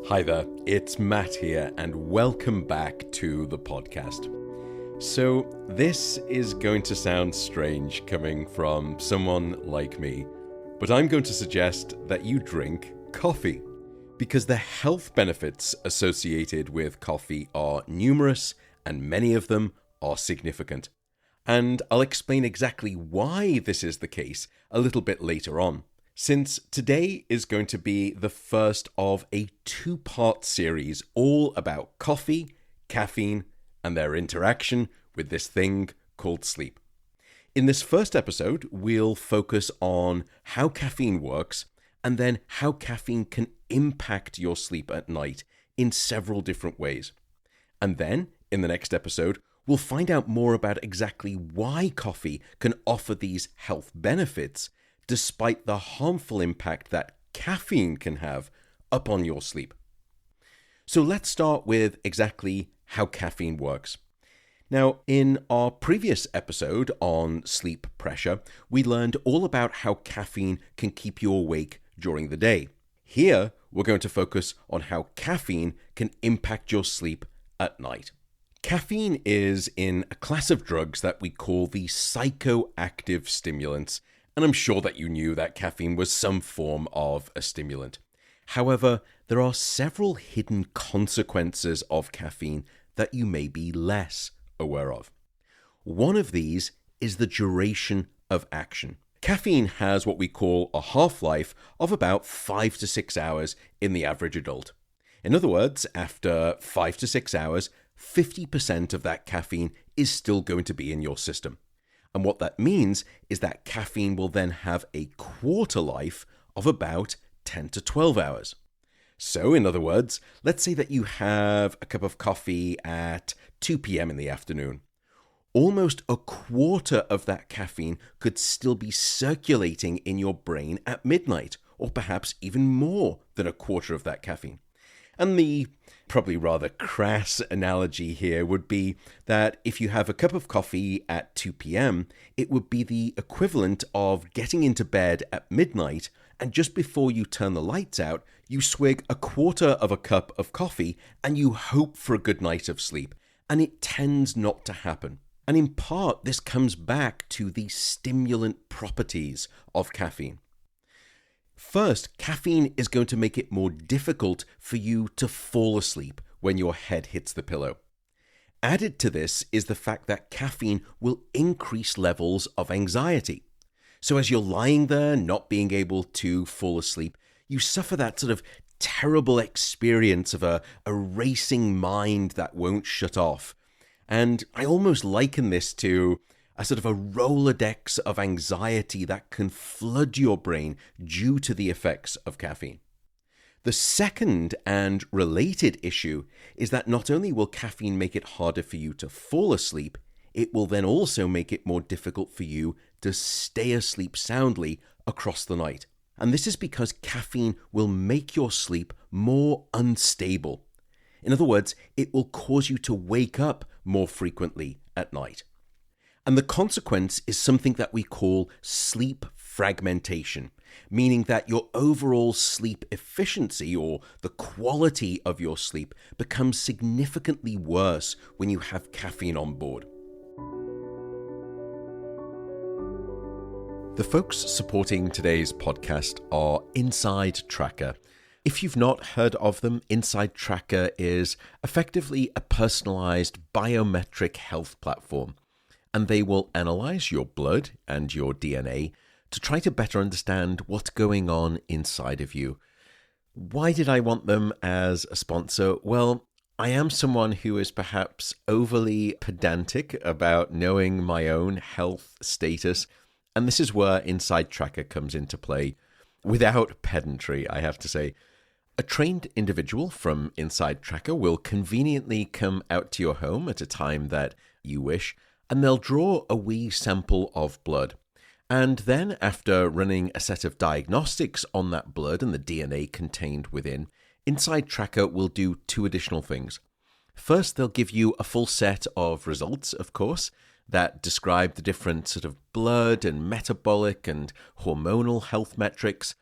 Hi there, it's Matt here, and welcome back to the podcast. So, this is going to sound strange coming from someone like me, but I'm going to suggest that you drink coffee, because the health benefits associated with coffee are numerous, and many of them are significant. And I'll explain exactly why this is the case a little bit later on, since today is going to be the first of a two-part series all about coffee, caffeine, and their interaction with this thing called sleep. In this first episode, we'll focus on how caffeine works and then how caffeine can impact your sleep at night in several different ways. And then, in the next episode, we'll find out more about exactly why coffee can offer these health benefits despite the harmful impact that caffeine can have upon your sleep. So let's start with exactly how caffeine works. Now, in our previous episode on sleep pressure, we learned all about how caffeine can keep you awake during the day. Here, we're going to focus on how caffeine can impact your sleep at night. Caffeine is in a class of drugs that we call the psychoactive stimulants, and I'm sure that you knew that caffeine was some form of a stimulant. However, there are several hidden consequences of caffeine that you may be less aware of. One of these is the duration of action. Caffeine has what we call a half-life of about 5 to 6 hours in the average adult. In other words, after 5 to 6 hours, 50% of that caffeine is still going to be in your system. And what that means is that caffeine will then have a quarter life of about 10 to 12 hours. So, in other words, let's say that you have a cup of coffee at 2 p.m. in the afternoon. Almost a quarter of that caffeine could still be circulating in your brain at midnight, or perhaps even more than a quarter of that caffeine. And the probably rather crass analogy here would be that if you have a cup of coffee at 2 p.m., it would be the equivalent of getting into bed at midnight, and just before you turn the lights out, you swig a quarter of a cup of coffee and you hope for a good night of sleep. And it tends not to happen. And in part, this comes back to the stimulant properties of caffeine. First, caffeine is going to make it more difficult for you to fall asleep when your head hits the pillow. Added to this is the fact that caffeine will increase levels of anxiety. So as you're lying there, not being able to fall asleep, you suffer that sort of terrible experience of a racing mind that won't shut off. And I almost liken this to a sort of a Rolodex of anxiety that can flood your brain due to the effects of caffeine. The second and related issue is that not only will caffeine make it harder for you to fall asleep, it will then also make it more difficult for you to stay asleep soundly across the night. And this is because caffeine will make your sleep more unstable. In other words, it will cause you to wake up more frequently at night. And the consequence is something that we call sleep fragmentation, meaning that your overall sleep efficiency or the quality of your sleep becomes significantly worse when you have caffeine on board. The folks supporting today's podcast are Inside Tracker. If you've not heard of them, Inside Tracker is effectively a personalized biometric health platform, and they will analyze your blood and your DNA to try to better understand what's going on inside of you. Why did I want them as a sponsor? Well, I am someone who is perhaps overly pedantic about knowing my own health status, and this is where Inside Tracker comes into play. Without pedantry, I have to say. A trained individual from Inside Tracker will conveniently come out to your home at a time that you wish, and they'll draw a wee sample of blood. And then, after running a set of diagnostics on that blood and the DNA contained within, Inside Tracker will do two additional things. First, they'll give you a full set of results, of course, that describe the different sort of blood and metabolic and hormonal health metrics.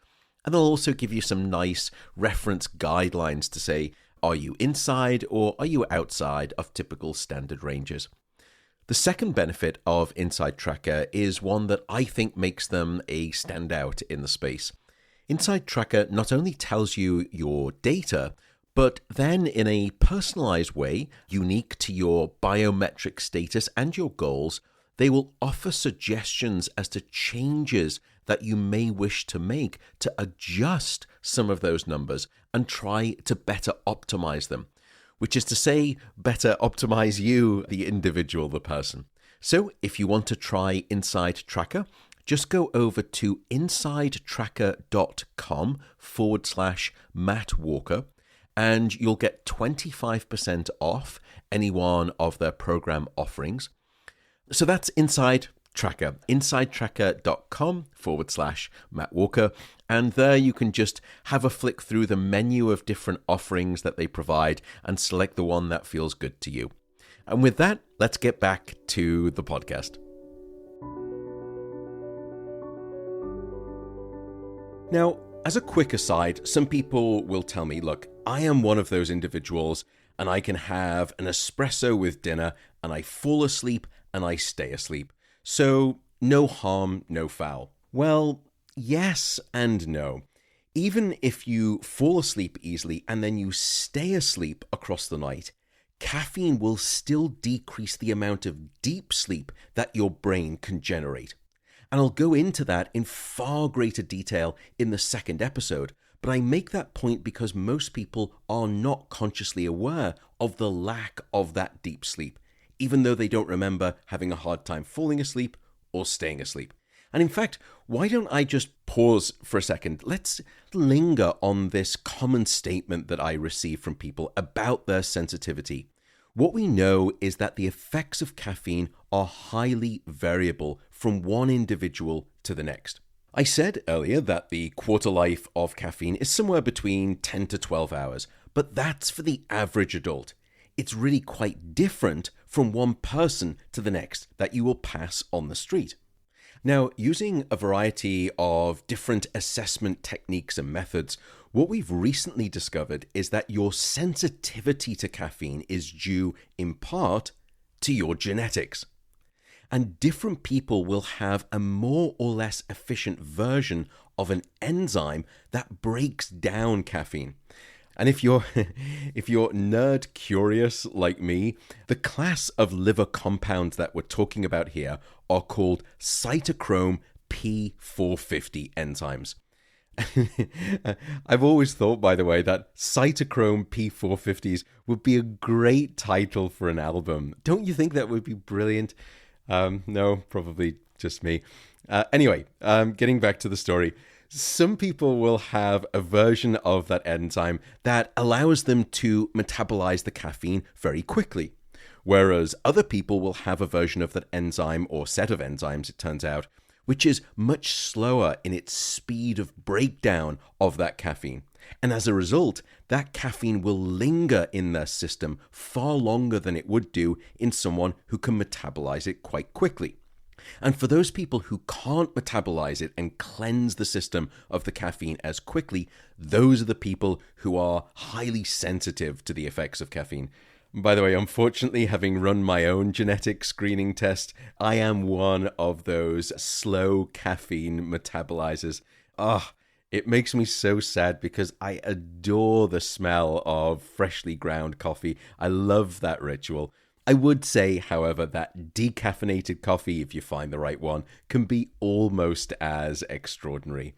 And they'll also give you some nice reference guidelines to say, are you inside or are you outside of typical standard ranges? The second benefit of Inside Tracker is one that I think makes them a standout in the space. Inside Tracker not only tells you your data, but then in a personalized way, unique to your biometric status and your goals, they will offer suggestions as to changes that you may wish to make to adjust some of those numbers and try to better optimize them, which is to say, better optimize you, the individual, the person. So if you want to try Inside Tracker, just go over to insidetracker.com/Matt Walker, and you'll get 25% off any one of their program offerings. So that's Inside Tracker, insidetracker.com/Matt Walker. And there you can just have a flick through the menu of different offerings that they provide and select the one that feels good to you. And with that, let's get back to the podcast. Now, as a quick aside, some people will tell me, look, I am one of those individuals and I can have an espresso with dinner and I fall asleep and I stay asleep. So no harm, no foul. Well, yes and no. Even if you fall asleep easily and then you stay asleep across the night, caffeine will still decrease the amount of deep sleep that your brain can generate. And I'll go into that in far greater detail in the second episode, but I make that point because most people are not consciously aware of the lack of that deep sleep, even though they don't remember having a hard time falling asleep or staying asleep. And in fact, why don't I just pause for a second? Let's linger on this common statement that I receive from people about their sensitivity. What we know is that the effects of caffeine are highly variable from one individual to the next. I said earlier that the quarter life of caffeine is somewhere between 10 to 12 hours, but that's for the average adult. It's really quite different from one person to the next that you will pass on the street. Now, using a variety of different assessment techniques and methods, what we've recently discovered is that your sensitivity to caffeine is due in part to your genetics. And different people will have a more or less efficient version of an enzyme that breaks down caffeine. And if you're nerd curious like me, the class of liver compounds that we're talking about here are called cytochrome P450 enzymes. I've always thought, by the way, that cytochrome P450s would be a great title for an album. Don't you think that would be brilliant? No, probably just me. Anyway, getting back to the story. Some people will have a version of that enzyme that allows them to metabolize the caffeine very quickly, whereas other people will have a version of that enzyme or set of enzymes, it turns out, which is much slower in its speed of breakdown of that caffeine. And as a result, that caffeine will linger in their system far longer than it would do in someone who can metabolize it quite quickly. And for those people who can't metabolize it and cleanse the system of the caffeine as quickly, those are the people who are highly sensitive to the effects of caffeine. By the way, unfortunately, having run my own genetic screening test, I am one of those slow caffeine metabolizers. It makes me so sad because I adore the smell of freshly ground coffee. I love that ritual. I would say, however, that decaffeinated coffee, if you find the right one, can be almost as extraordinary.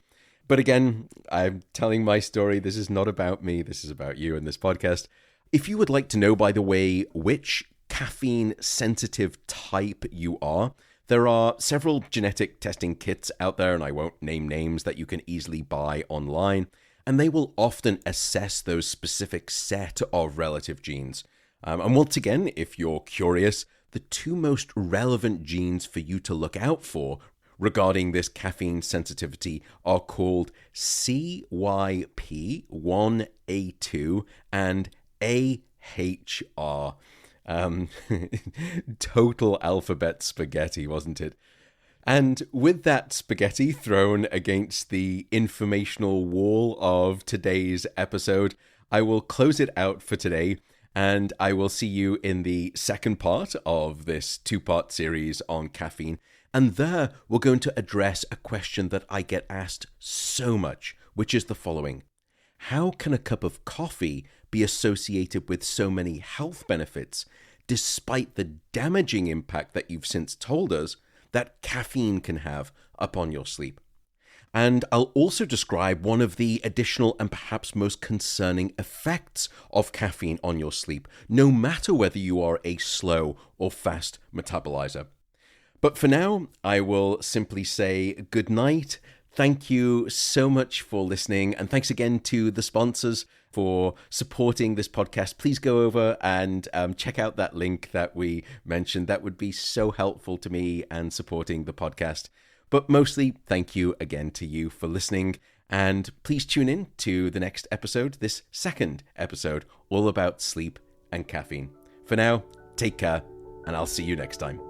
But again, I'm telling my story. This is not about me. This is about you in this podcast. If you would like to know, by the way, which caffeine-sensitive type you are, there are several genetic testing kits out there, and I won't name names, that you can easily buy online, and they will often assess those specific set of relative genes. And once again, if you're curious, the two most relevant genes for you to look out for regarding this caffeine sensitivity are called CYP1A2 and AHR. Total alphabet spaghetti, wasn't it? And with that spaghetti thrown against the informational wall of today's episode, I will close it out for today, and I will see you in the second part of this two-part series on caffeine. And there, we're going to address a question that I get asked so much, which is the following. How can a cup of coffee be associated with so many health benefits, despite the damaging impact that you've since told us that caffeine can have upon your sleep? And I'll also describe one of the additional and perhaps most concerning effects of caffeine on your sleep, no matter whether you are a slow or fast metabolizer. But for now, I will simply say good night. Thank you so much for listening, and thanks again to the sponsors for supporting this podcast. Please go over and check out that link that we mentioned. That would be so helpful to me and supporting the podcast. But mostly, thank you again to you for listening, and please tune in to the next episode, this second episode, all about sleep and caffeine. For now, take care, and I'll see you next time.